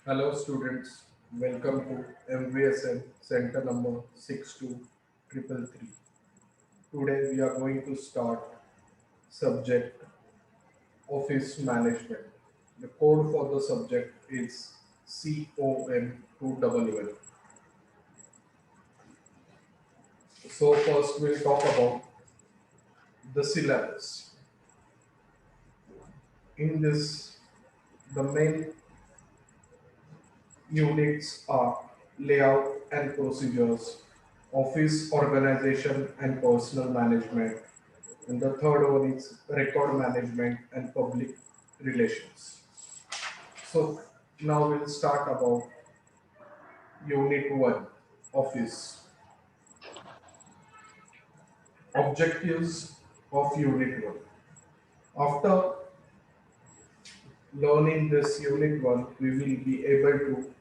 Hello students, welcome to Mvsm center number 62333. Today we are going to start subject office management. The code for the subject is COM2WL. So first we'll talk about the syllabus. In this, the main units are layout and procedures, office organization and personal management, and the third one is record management and public relations. So now we'll start about unit 1, office. Objectives of unit 1. After learning this unit 1, we will be able to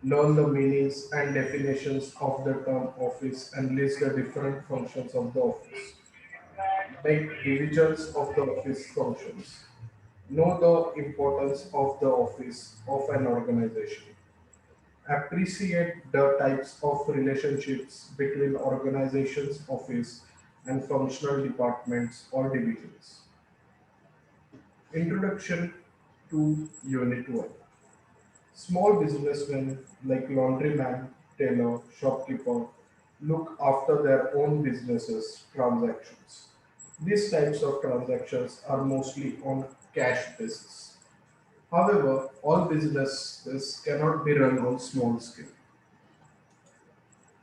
learn the meanings and definitions of the term office and list the different functions of the office. Make divisions of the office functions. Know the importance of the office of an organization. Appreciate the types of relationships between organizations, office, and functional departments or divisions. Introduction to Unit 1. Small businessmen like laundryman, tailor, shopkeeper look after their own businesses transactions. These types of transactions are mostly on cash basis. However, all businesses cannot be run on small scale.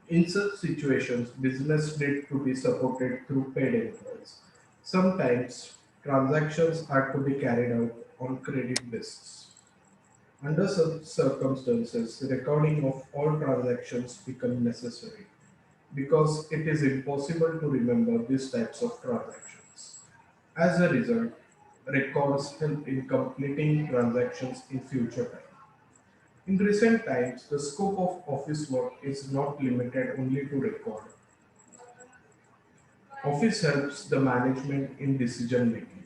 In such situations, business need to be supported through paid employees. Sometimes transactions are to be carried out on credit basis. Under such circumstances, recording of all transactions become necessary because it is impossible to remember these types of transactions. As a result, records help in completing transactions in future time. In recent times, the scope of office work is not limited only to record. Office helps the management in decision making,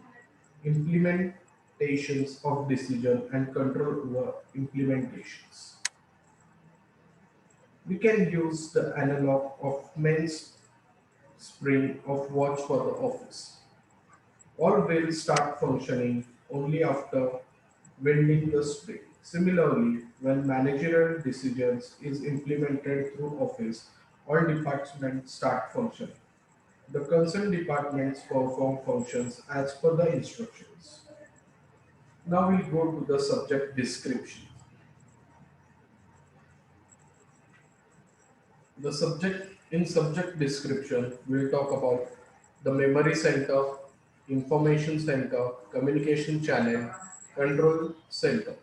implementations of decision and control over implementations. We can use the analog of men's spring of watch for the office. All will start functioning only after winding the spring. Similarly, when managerial decisions is implemented through office, all departments start functioning. The concerned departments perform functions as per the instructions. Now we'll go to the subject description. The subject in subject description we'll talk about the memory center, information center, communication channel, control center.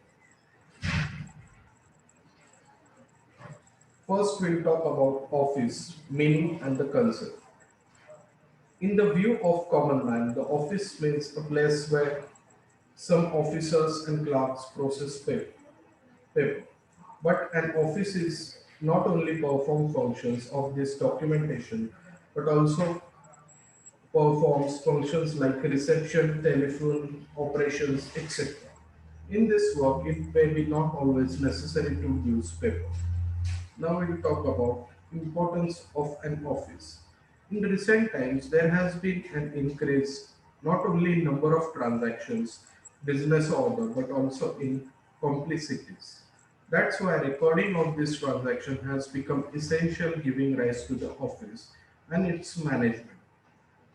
First we'll talk about office, meaning and the concept. In the view of common man, the office means a place where some officers and clerks process paper. But an office is not only perform functions of this documentation, but also performs functions like reception, telephone operations, etc. In this work, it may be not always necessary to use paper. Now we'll talk about importance of an office. In recent times, there has been an increase not only in number of transactions, business order, but also in complicities. That's why recording of this transaction has become essential, giving rise to the office and its management.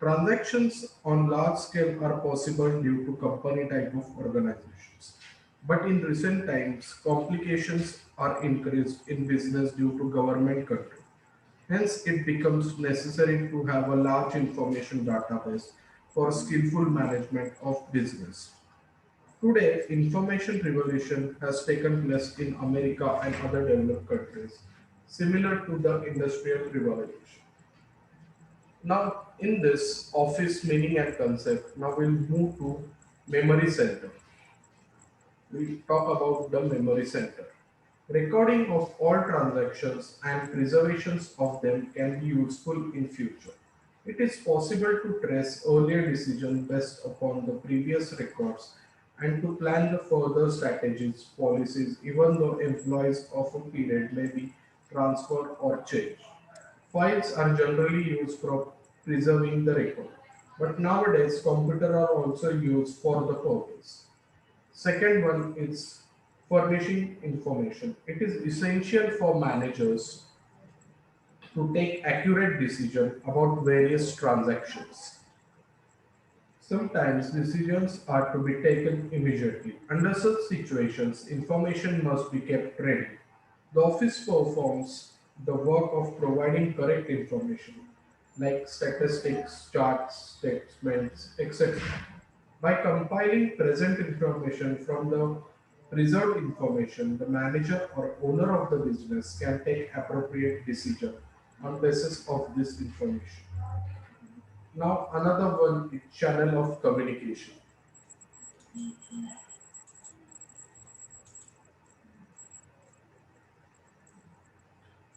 Transactions on large scale are possible due to company type of organizations. But in recent times, complications are increased in business due to government control. Hence, it becomes necessary to have a large information database for skillful management of business. Today, information revolution has taken place in America and other developed countries, similar to the industrial revolution. Now, in this office meaning and concept, now we'll move to memory center. We talk about the memory center. Recording of all transactions and preservations of them can be useful in future. It is possible to trace earlier decisions based upon the previous records and to plan the further strategies, policies, even though employees of a period may be transferred or changed. Files are generally used for preserving the record, but nowadays computers are also used for the purpose. Second one is furnishing information. It is essential for managers to take accurate decision about various transactions. Sometimes decisions are to be taken immediately. Under such situations, information must be kept ready. The office performs the work of providing correct information, like statistics, charts, statements, etc. By compiling present information from the preserved information, the manager or owner of the business can take appropriate decision on basis of this information. Now another one is channel of communication.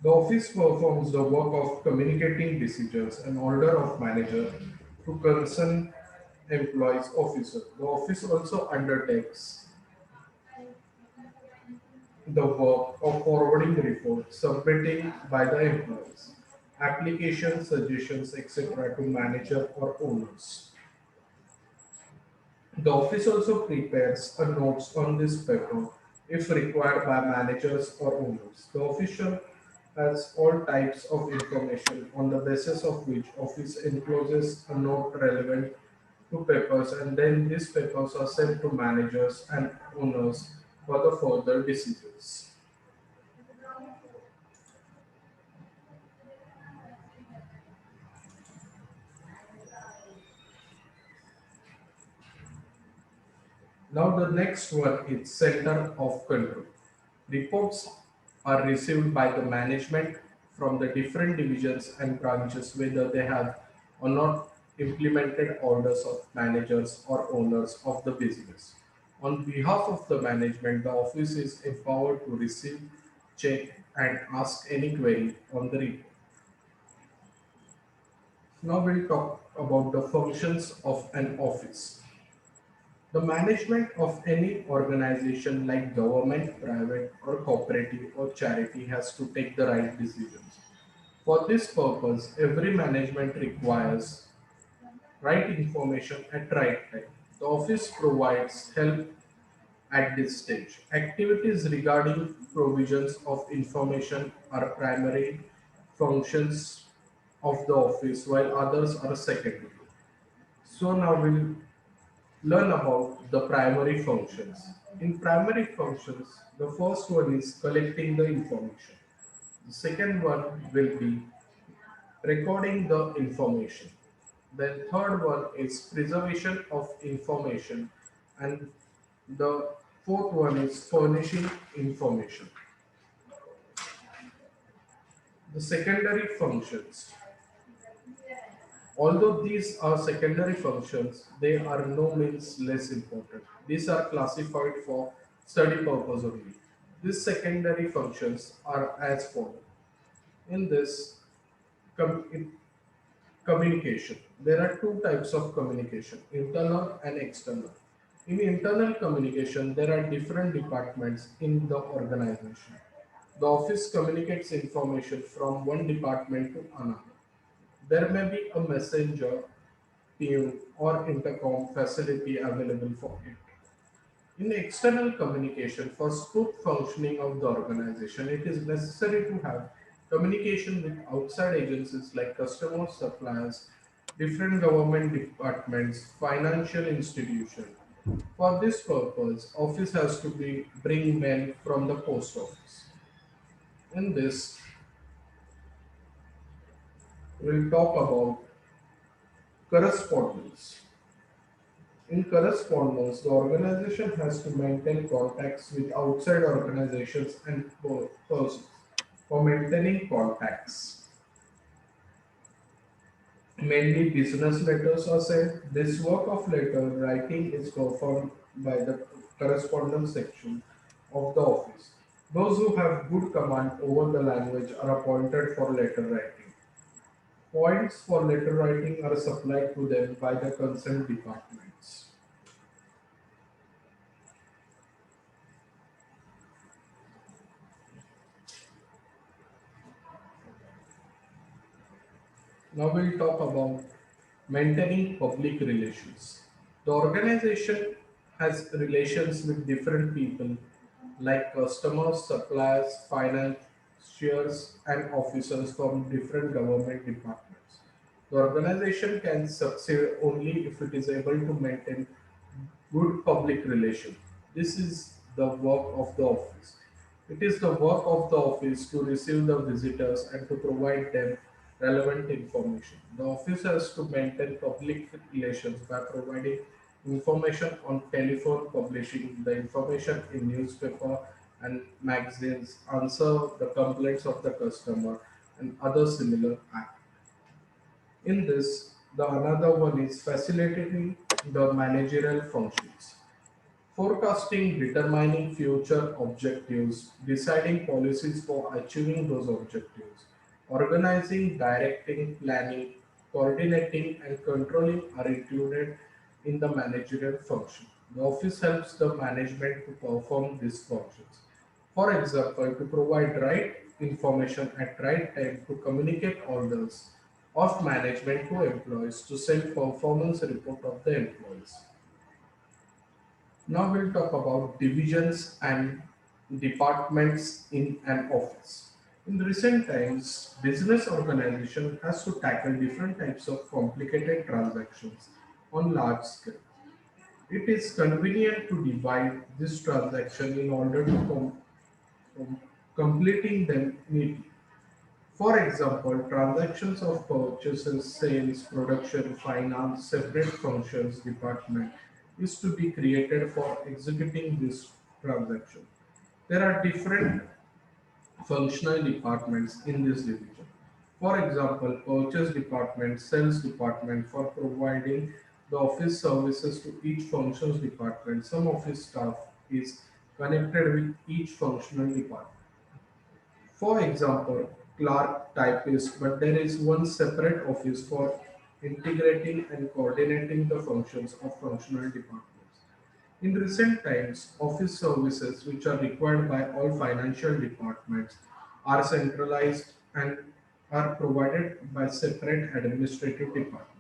The office performs the work of communicating decisions and order of manager to concerned employees officer. The office also undertakes the work of forwarding reports submitting by the employees, applications, suggestions, etc. to manager or owners. The office also prepares a notes on this paper if required by managers or owners. The official has all types of information on the basis of which office encloses a note relevant to papers, and then these papers are sent to managers and owners for the further decisions. Now the next one is center of control. Reports are received by the management from the different divisions and branches whether they have or not implemented orders of managers or owners of the business. On behalf of the management, the office is empowered to receive, check, and ask any query on the report. Now we'll talk about the functions of an office. The management of any organization like government, private, or cooperative or charity has to take the right decisions. For this purpose, every management requires right information at right time. The office provides help at this stage. Activities regarding provisions of information are primary functions of the office while others are secondary. So now we'll learn about the primary functions. In primary functions, the first one is collecting the information. The second one will be recording the information. Then third one is preservation of information, and the fourth one is furnishing information. The secondary functions. Although these are secondary functions, they are no means less important. These are classified for study purpose only. These secondary functions are as follows. In this in communication, there are two types of communication, internal and external. In internal communication, there are different departments in the organization. The office communicates information from one department to another. There may be a messenger, team, or intercom facility available for it. In external communication, for smooth functioning of the organization, it is necessary to have communication with outside agencies like customers, suppliers, different government departments, financial institutions. For this purpose, office has to be bring mail from the post office. In this, we'll talk about correspondence. In correspondence, the organization has to maintain contacts with outside organizations and persons. For maintaining contacts, mainly business letters are sent. This work of letter writing is performed by the correspondence section of the office. Those who have good command over the language are appointed for letter writing. Points for letter writing are supplied to them by the concerned departments. Now we'll talk about maintaining public relations. The organization has relations with different people like customers, suppliers, financiers, and officers from different government departments. The organization can succeed only if it is able to maintain good public relation. This is the work of the office. It is the work of the office to receive the visitors and to provide them relevant information. The office has to maintain public relations by providing information on telephone, publishing the information in newspaper and magazines, answer the complaints of the customer and other similar acts. In this, the another one is facilitating the managerial functions. Forecasting, determining future objectives, deciding policies for achieving those objectives, organizing, directing, planning, coordinating, and controlling are included in the managerial function. The office helps the management to perform these functions. For example, to provide right information at right time to communicate orders of management to employees to send performance report of the employees. Now we'll talk about divisions and departments in an office. In recent times, business organization has to tackle different types of complicated transactions on large scale. It is convenient to divide this transaction in order to completing them neatly. For example, transactions of purchases, sales, production, finance, separate functions department is to be created for executing this transaction. There are different functional departments in this division. For example, purchase department, sales department for providing the office services to each functions department. Some office staff is connected with each functional department. For example, clerk, typist, but there is one separate office for integrating and coordinating the functions of functional departments. In recent times, office services which are required by all financial departments are centralized and are provided by separate administrative departments.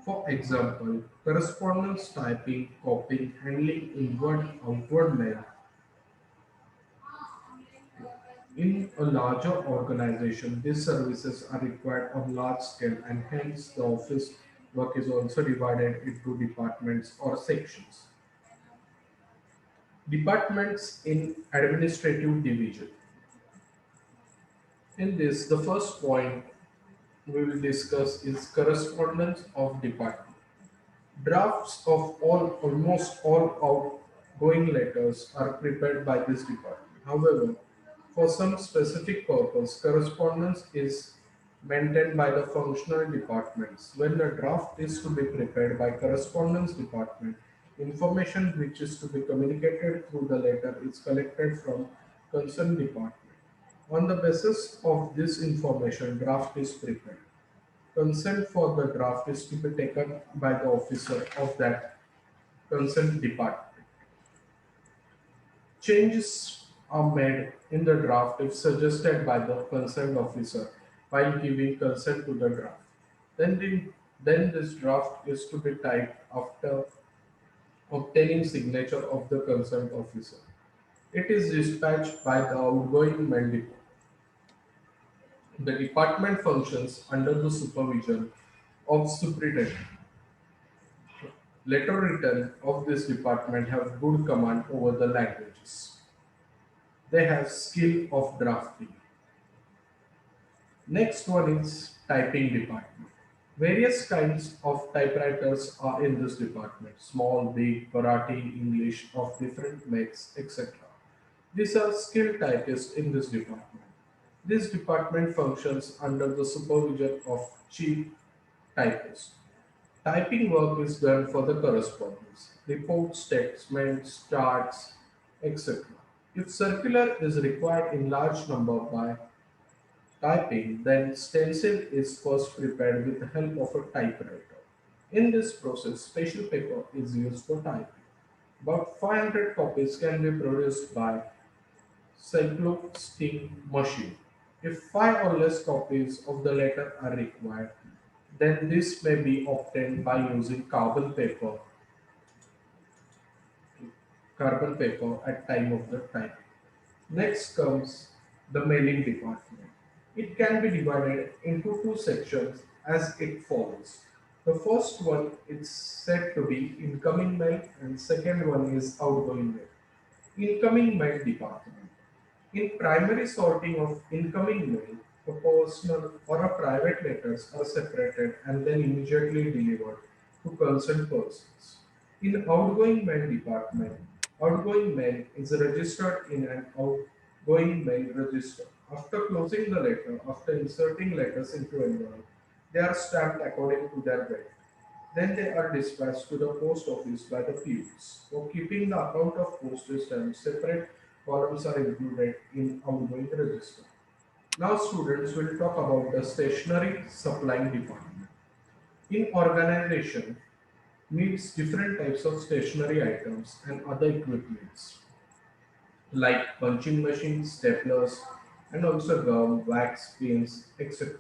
For example, correspondence typing, copying, handling inward outward mail. In a larger organization, these services are required on large scale and hence the office work is also divided into departments or sections. Departments in administrative division. In this, the first point we will discuss is correspondence of department. Drafts of almost all outgoing letters are prepared by this department. However, for some specific purpose, correspondence is maintained by the functional departments. When the draft is to be prepared by correspondence department, information which is to be communicated through the letter is collected from concerned department. On the basis of this information, draft is prepared. Consent for the draft is to be taken by the officer of that concerned department. Changes are made in the draft if suggested by the concerned officer while giving consent to the draft. Then this draft is to be typed after obtaining signature of the concerned officer. It is dispatched by the outgoing mail depot. The department functions under the supervision of superintendent. Letter written of this department have good command over the languages. They have skill of drafting. Next one is typing department. Various kinds of typewriters are in this department. Small, big, Marathi, English of different makes, etc. These are skilled typists in this department. This department functions under the supervision of chief typist. Typing work is done for the correspondence, reports, statements, charts, etc. If circular is required in large number by typing, then stencil is first prepared with the help of a typewriter. In this process, special paper is used for typing. About 500 copies can be produced by cyclo steam machine. If five or less copies of the letter are required, then this may be obtained by using carbon paper at time of the type. Next comes the mailing department. It can be divided into two sections as it follows. The first one is said to be incoming mail and second one is outgoing mail. Incoming mail department. In primary sorting of incoming mail, a personal or a private letters are separated and then immediately delivered to concerned persons. In outgoing mail department, outgoing mail is registered in an outgoing mail register. After closing the letter, after inserting letters into envelope, they are stamped according to their weight. Then they are dispatched to the post office by the POs. For keeping the account of postage stamps separate, columns are included in outgoing register. Now students will talk about the stationery supplying department. In organization needs different types of stationery items and other equipments like punching machines, staplers, and also gum, wax, pens, etc.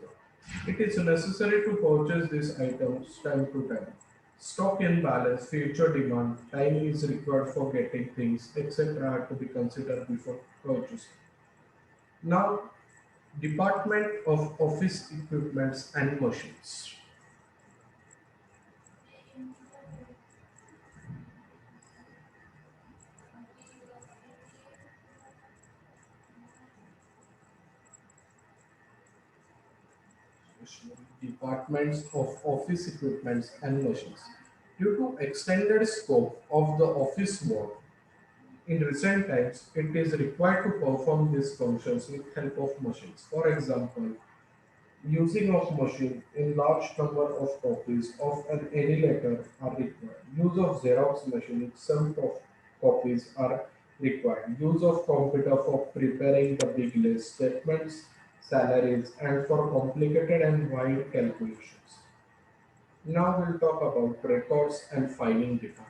It is necessary to purchase these items time to time. Stock in balance, future demand, time is required for getting things, etc. are to be considered before purchasing. Now, Department of Office Equipments and Machines. Departments of Office Equipments and Machines. Due to extended scope of the office work, in recent times, it is required to perform these functions with help of machines. For example, using of machine in large number of copies of any letter are required. Use of Xerox machine in some copies are required. Use of computer for preparing the big list, statements, salaries, and for complicated and wide calculations. Now we'll talk about records and filing department.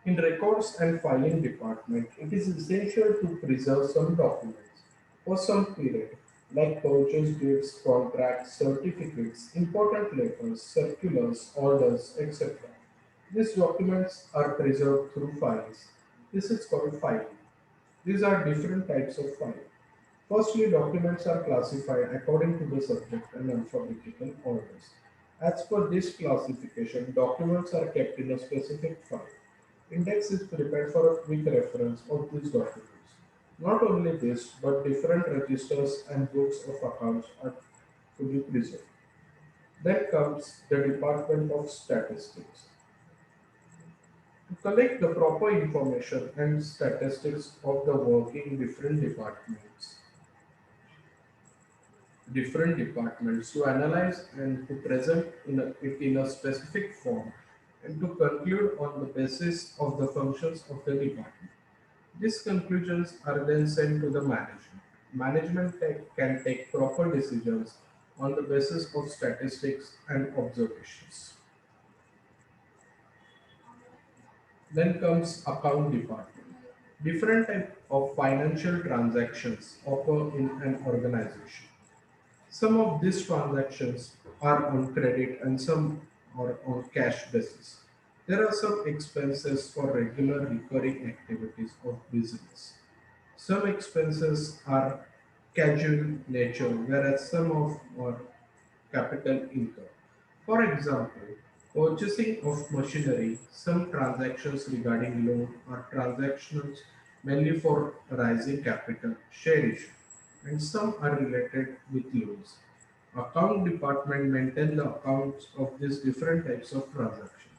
In records and filing department, it is essential to preserve some documents for some period, like purchase deeds, contracts, certificates, important letters, circulars, orders, etc. These documents are preserved through files. This is called filing. These are different types of filing. Firstly, documents are classified according to the subject and alphabetical orders. As per this classification, documents are kept in a specific file. Index is prepared for a quick reference of these documents. Not only this, but different registers and books of accounts are to be preserved. Then comes the Department of Statistics. To collect the proper information and statistics of the working different departments to analyze and to present it in a specific form and to conclude on the basis of the functions of the department. These conclusions are then sent to the management. Can take proper decisions on the basis of statistics and observations. Then comes account department. Different type of financial transactions occur in an organization. Some of these transactions are on credit and some are on cash basis. There are some expenses for regular recurring activities of business. Some expenses are casual nature, whereas some of are capital income. For example, purchasing of machinery, some transactions regarding loan are transactions mainly for raising capital, share issue, and some are related with loans. Account department maintain the accounts of these different types of transactions.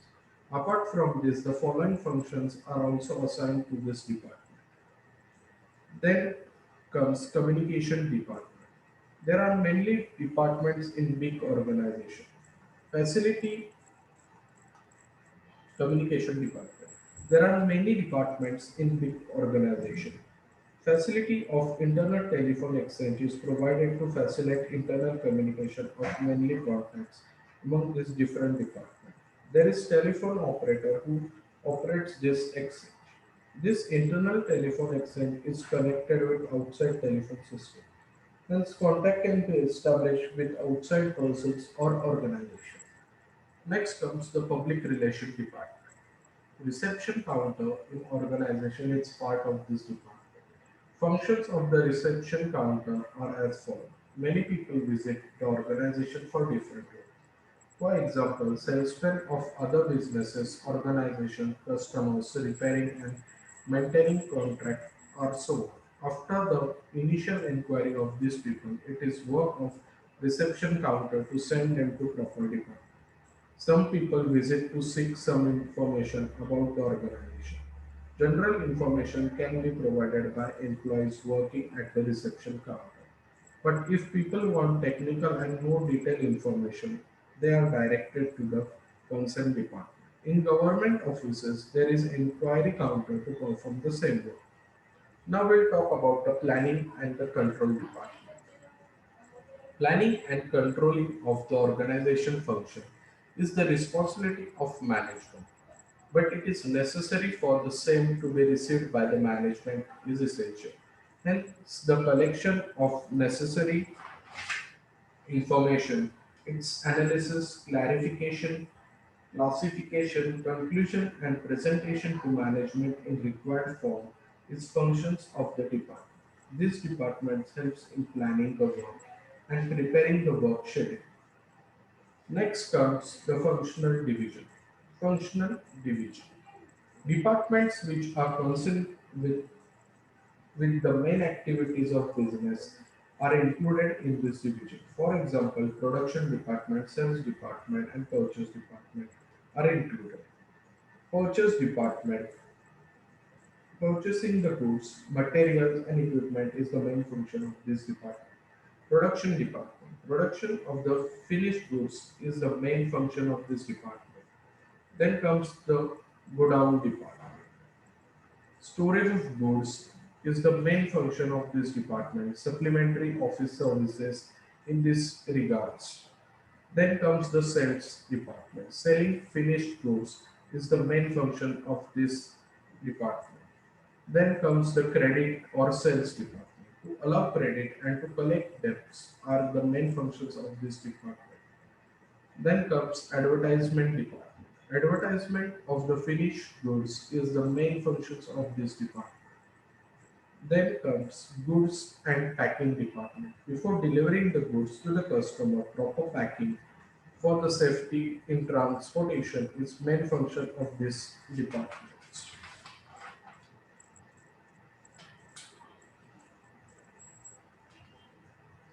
Apart from this, the following functions are also assigned to this department. Then comes communication department. There are mainly departments in big organization. Facility communication department. There are many departments in big organization. Facility of internal telephone exchange is provided to facilitate internal communication of mainly contacts among these different departments. There is telephone operator who operates this exchange. This internal telephone exchange is connected with outside telephone system. Hence, contact can be established with outside persons or organizations. Next comes the public relation department. Reception counter in organization is part of this department. Functions of the reception counter are as follows. Many people visit the organization for different reasons. For example, salesmen of other businesses, organization, customers, repairing and maintaining contract, or so on. After the initial inquiry of these people, it is work of reception counter to send them to proper department. Some people visit to seek some information about the organization. General information can be provided by employees working at the reception counter. But if people want technical and more detailed information, they are directed to the concerned department. In government offices, there is inquiry counter to perform the same work. Now we'll talk about the planning and the control department. Planning and controlling of the organization function is the responsibility of management, but it is necessary for the same to be received by the management is essential. Hence, the collection of necessary information, its analysis, clarification, classification, conclusion, and presentation to management in required form is functions of the department. This department helps in planning the work and preparing the work schedule. Next comes the functional division. Functional division. Departments which are concerned with the main activities of business are included in this division. For example, production department, sales department, and purchase department are included. Purchase department, purchasing the goods, materials, and equipment is the main function of this department. Production department, production of the finished goods is the main function of this department. Then comes the godown department. Storage of goods is the main function of this department. Supplementary office services in this regards. Then comes the sales department. Selling finished goods is the main function of this department. Then comes the credit or sales department. To allow credit and to collect debts are the main functions of this department. Then comes advertisement department. Advertisement of the finished goods is the main functions of this department. Then comes goods and packing department. Before delivering the goods to the customer, proper packing for the safety in transportation is main function of this department.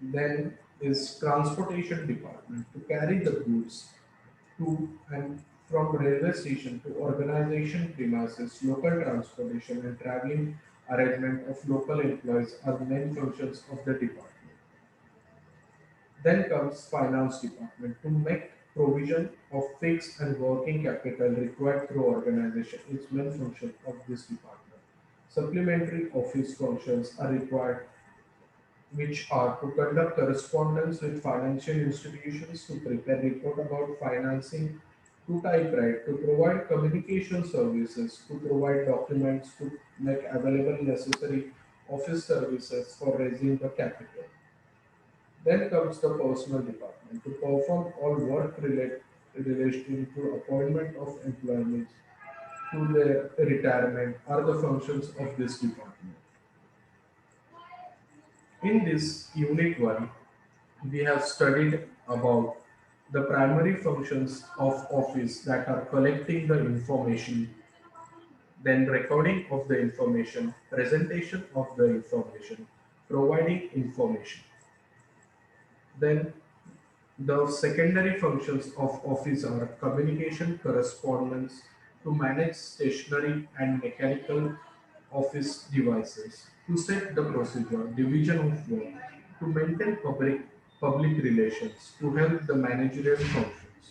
Then is transportation department to carry the goods to and from railway station to organization premises, local transportation and traveling arrangement of local employees are main functions of the department. Then comes finance department to make provision of fixed and working capital required through organization is main function of this department. Supplementary office functions are required which are to conduct correspondence with financial institutions, to prepare report about financing, to typewrite, to provide communication services, to provide documents, to make available necessary office services for raising the capital. Then comes the personal department to perform all work relation to appointment of employees to their retirement are the functions of this department. In this unit 1, we have studied about the primary functions of office that are collecting the information, then recording of the information, presentation of the information, providing information. Then the secondary functions of office are communication, correspondence, to manage stationary and mechanical office devices, to set the procedure, division of work, to maintain public relations, to help the managerial functions.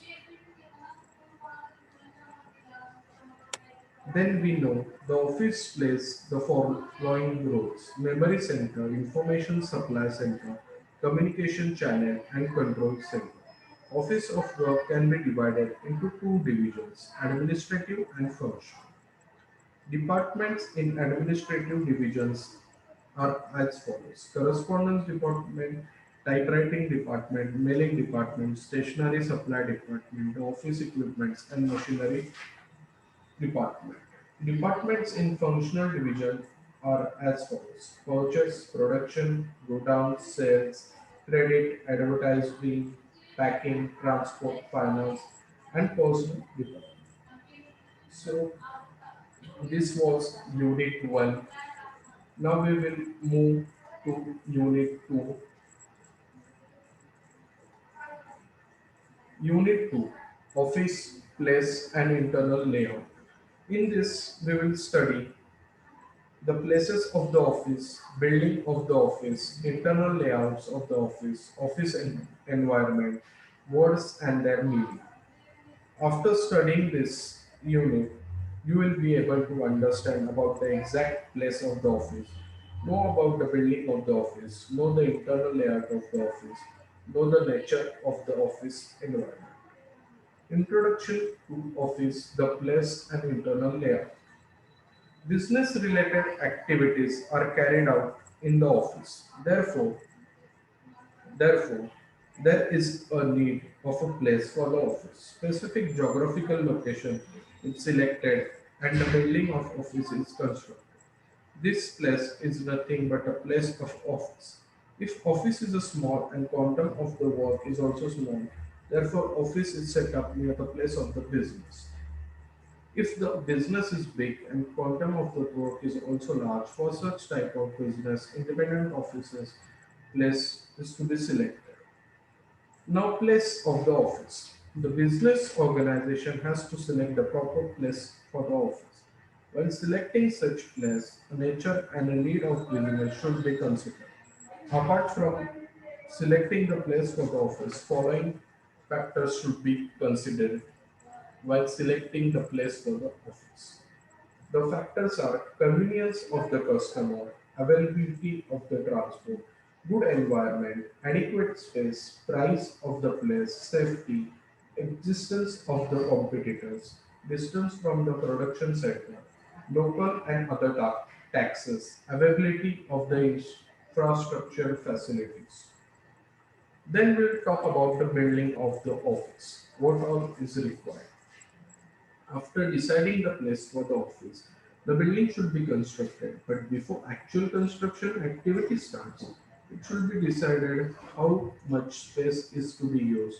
Then we know the office plays the following roles: memory center, information supply center, communication channel, and control center. Office of work can be divided into two divisions, administrative and functional. Departments in administrative divisions are as follows: correspondence department, typewriting department, mailing department, stationery supply department, office equipments and machinery department. Departments in functional division are as follows: purchase, production, godown, sales, credit, advertising, packing, transport, finance, and personal department. So this was unit 1. Now we will move to unit 2. Unit 2, office, place and internal layout. In this we will study the places of the office, building of the office, internal layouts of the office, environment, words and their meaning. After studying this unit, you will be able to understand about the exact place of the office, know about the building of the office, know the internal layout of the office, know the nature of the office environment. Introduction to office, the place and internal layout. Business related activities are carried out in the office. Therefore, there is a need of a place for the office. Specific geographical location is selected and the building of office is constructed. This place is nothing but a place of office. If office is a small and quantum of the work is also small, therefore office is set up near the place of the business. If the business is big and quantum of the work is also large, for such type of business, independent offices place is to be selected. Now, place of the office. The business organization has to select the proper place for the office. When selecting such place, nature and a need of business should be considered. Apart from selecting the place for the office, following factors should be considered while selecting the place for the office. The factors are convenience of the customer, availability of the transport, good environment, adequate space, price of the place, safety, existence of the competitors, distance from the production center, local and other taxes, availability of the infrastructure facilities. Then we'll talk about the building of the office. What all is required? After deciding the place for the office, the building should be constructed, but before actual construction activity starts, it should be decided how much space is to be used,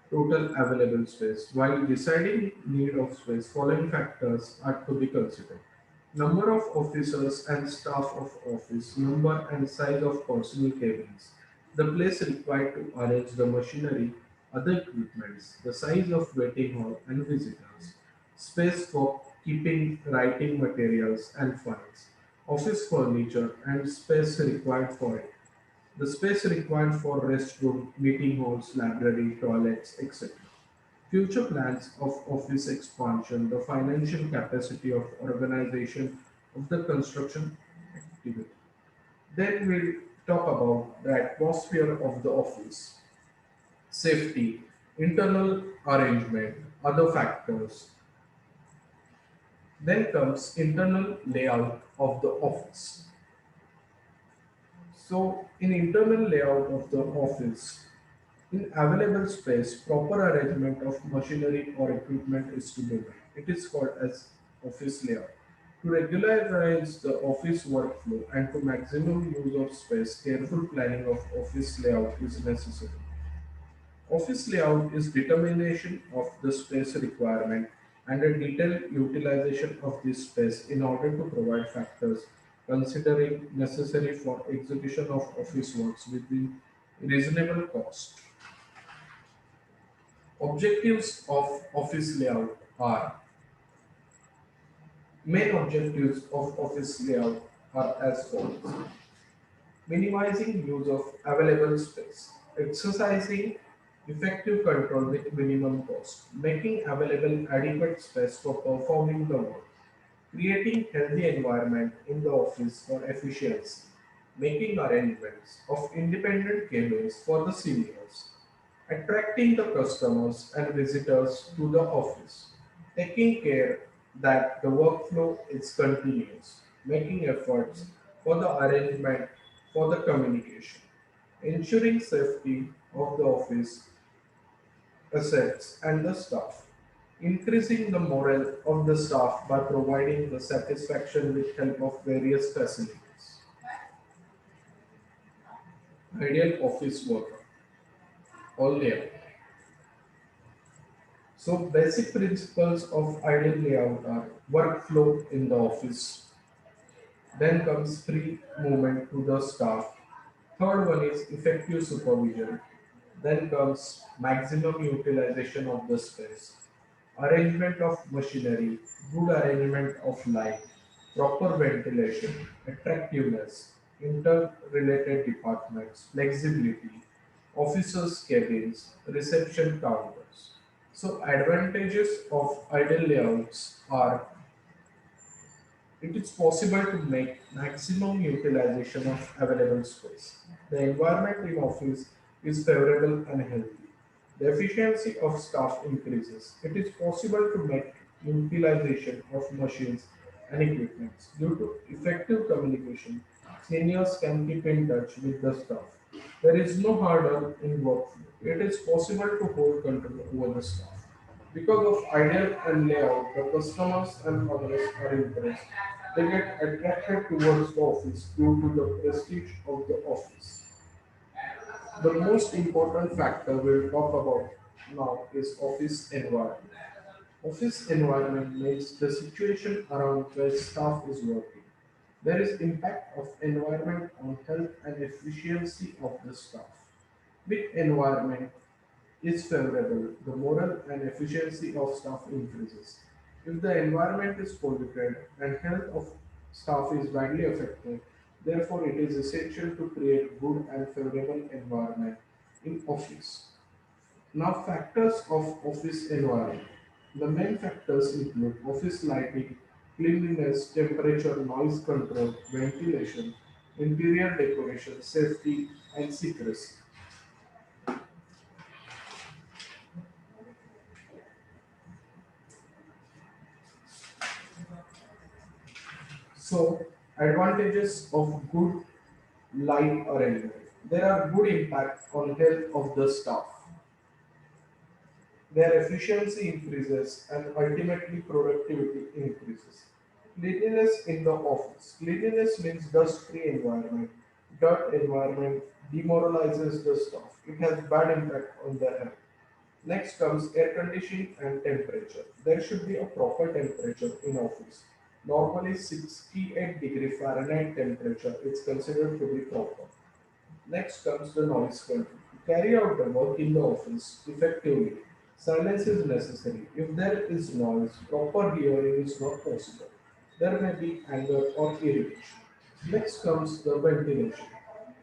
total available space. While deciding need of space, following factors are to be considered. Number of officers and staff of office, number and size of personal cabins, the place required to arrange the machinery, other equipments, the size of waiting hall and visitors, space for keeping writing materials and files, office furniture and space required for it, the space required for restroom, meeting halls, library, toilets, etc. Future plans of office expansion, the financial capacity of organization of the construction activity. Then we'll talk about the atmosphere of the office, safety, internal arrangement, other factors. Then comes internal layout of the office. So in internal layout of the office, in available space, proper arrangement of machinery or equipment is to be made. It is called as office layout. To regularize the office workflow and to maximum use of space, careful planning of office layout is necessary. Office layout is determination of the space requirement and a detailed utilization of this space in order to provide factors considering necessary for execution of office works within reasonable cost. Objectives of office layout are main objectives of office layout are as follows: minimizing use of available space, exercising effective control with minimum cost, making available adequate space for performing the work, creating healthy environment in the office for efficiency, making arrangements of independent cabins for the seniors, attracting the customers and visitors to the office, taking care that the workflow is continuous, making efforts for the arrangement, for the communication, ensuring safety of the office assets and the staff, increasing the morale of the staff by providing the satisfaction with help of various facilities. Ideal office worker, all layout. So basic principles of ideal layout are workflow in the office, then comes free movement to the staff. Third one is effective supervision. Then comes maximum utilization of the space. Arrangement of machinery, good arrangement of light, proper ventilation, attractiveness, interrelated departments, flexibility, officers' cabins, reception counters. So advantages of ideal layouts are it is possible to make maximum utilization of available space. The environment in office is favorable and healthy. The efficiency of staff increases. It is possible to make utilization of machines and equipment. Due to effective communication, seniors can keep in touch with the staff. There is no hurdle in workflow. It is possible to hold control over the staff. Because of ideal and layout, the customers and others are impressed. They get attracted towards the office due to the prestige of the office. The most important factor we'll talk about now is office environment. Office environment makes the situation around where staff is working. There is impact of environment on health and efficiency of the staff. With environment, is favorable, the morale and efficiency of staff increases. If the environment is polluted and health of staff is badly affected, therefore it is essential to create good and favorable environment in office. Now factors of office environment. The main factors include office lighting, cleanliness, temperature, noise control, ventilation, interior decoration, safety and secrecy. So, advantages of good light arrangement. There are good impact on health of the staff. Their efficiency increases and ultimately productivity increases. Cleanliness in the office. Cleanliness means dust-free environment. Dirt environment demoralizes the staff. It has bad impact on their health. Next comes air conditioning and temperature. There should be a proper temperature in office. Normally 68 degree Fahrenheit temperature is considered to be proper. Next comes the noise control. To carry out the work in the office effectively, silence is necessary. If there is noise, proper hearing is not possible. There may be anger or irritation. Next comes the ventilation.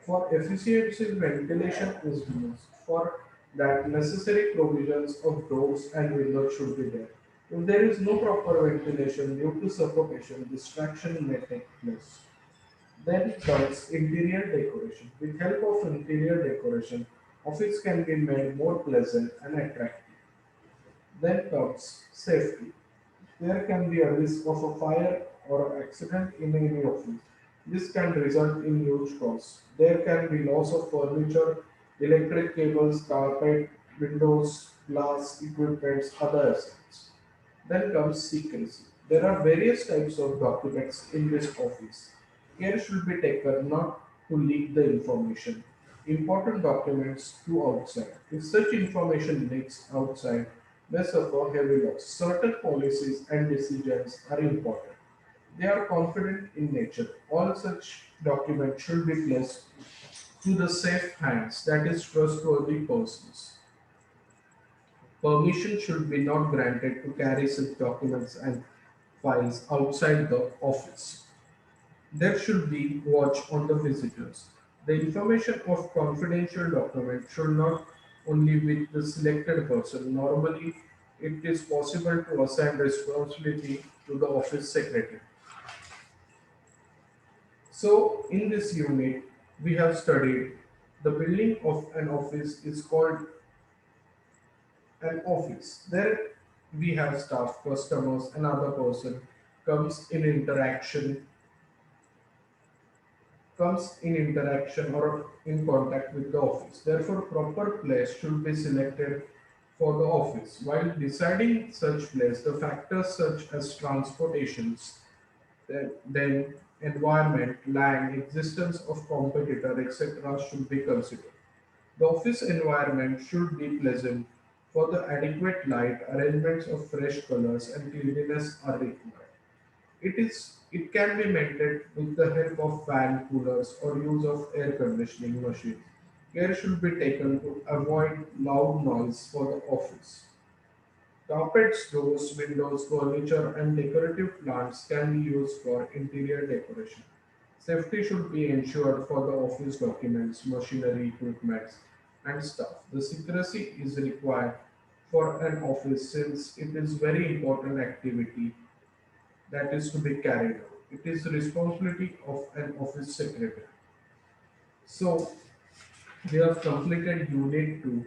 For efficiency, ventilation is used. For that, necessary provisions of doors and windows should be there. If there is no proper ventilation due to suffocation, distraction may take place. Then comes interior decoration. With help of interior decoration, office can be made more pleasant and attractive. Then comes safety. There can be a risk of a fire or accident in any office. This can result in huge costs. There can be loss of furniture, electric cables, carpet, windows, glass, equipments, other assets. Then comes secrecy. There are various types of documents in this office. Care should be taken not to leak the information. Important documents to outside. If such information leaks outside, may suffer heavy loss. Certain policies and decisions are important. They are confident in nature. All such documents should be placed to the safe hands, that is trustworthy persons. Permission should be not granted to carry such documents and files outside the office. There should be watch on the visitors. The information of confidential document should not only with the selected person. Normally, it is possible to assign responsibility to the office secretary. So, in this unit, we have studied the building of an office is called an office. There we have staff, customers, another person comes in interaction comes in interaction or in contact with the office. Therefore, proper place should be selected for the office. While deciding such place, the factors such as transportations, then environment, land, existence of competitor, etc. should be considered. The office environment should be pleasant for the adequate light, arrangements of fresh colors and cleanliness are required. It can be maintained with the help of fan, coolers or use of air conditioning machines. Care should be taken to avoid loud noise for the office. Carpets, doors, windows, furniture, and decorative plants can be used for interior decoration. Safety should be ensured for the office documents, machinery, equipment, and stuff. The secrecy is required for an office since it is very important activity that is to be carried out. It is the responsibility of an office secretary. So we have completed unit 2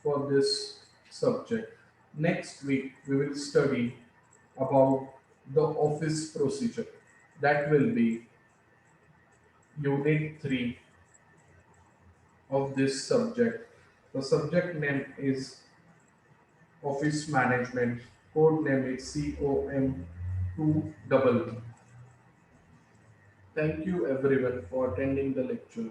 for this subject. Next week we will study about the office procedure. That will be unit 3 of this subject. The subject name is office management. Code name is COM2. Thank you everyone for attending the lecture.